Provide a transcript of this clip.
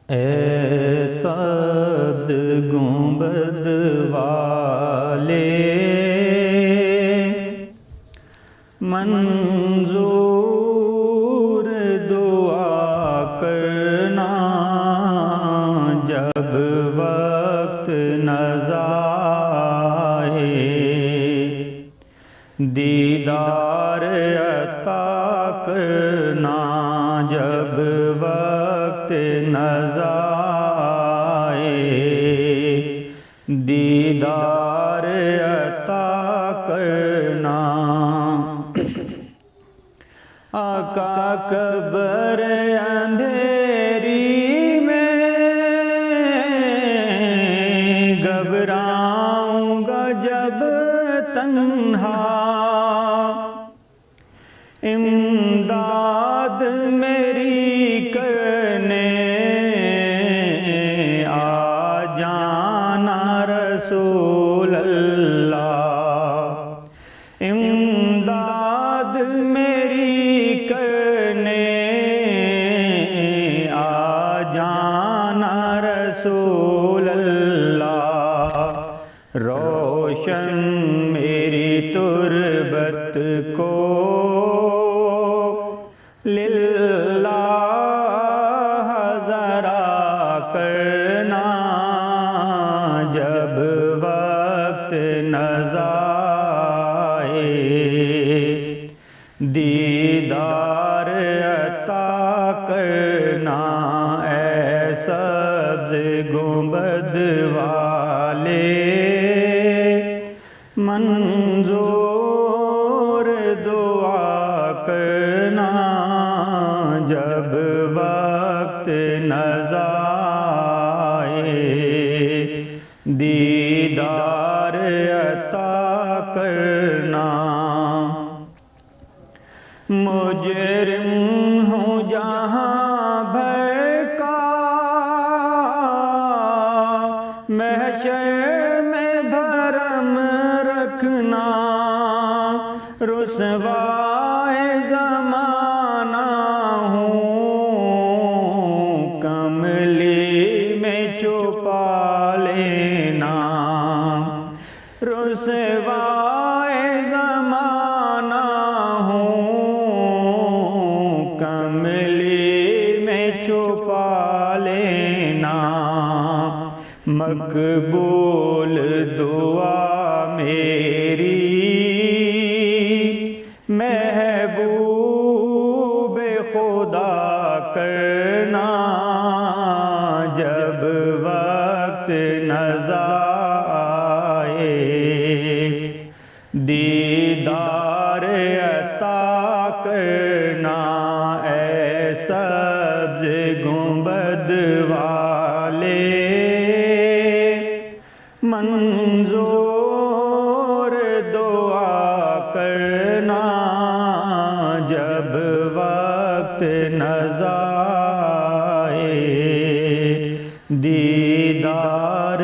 اے سبز گنبد والے منظور دعا کرنا جب وقت نظائے، دیدار عطا کرنا جب وقت نظائے، دیدار عطا کرنا۔ آقا قبر اندھیری میں گھبراؤں گا جب تنہا، امداد میری کرنے آ جانا رسول اللہ، امداد میری کرنے آ جانا رسول اللہ، روشن میری تربت کو للہ ذرا کرنا جب وقت نظائے، دیدار عطا کرنا اے سبز گنبد والے منظور دعا کرنا جب وقت نظائے، دیدار عطا کرنا۔ مجرم ہوں جہاں بھر کا محشر میں بھرم رکھنا، رسوائے زمانہ ہوں کملی میں چھپا لینا، رسوائے زمانہ ہوں کملی میں چھپا لینا، مقبول دعا میری محبوب خدا کرنا جب وقت نظائے، دیدار عطا کرنا اے سبز گنبد والے منظور دعا کرنا جب وقت نظائے، دیدار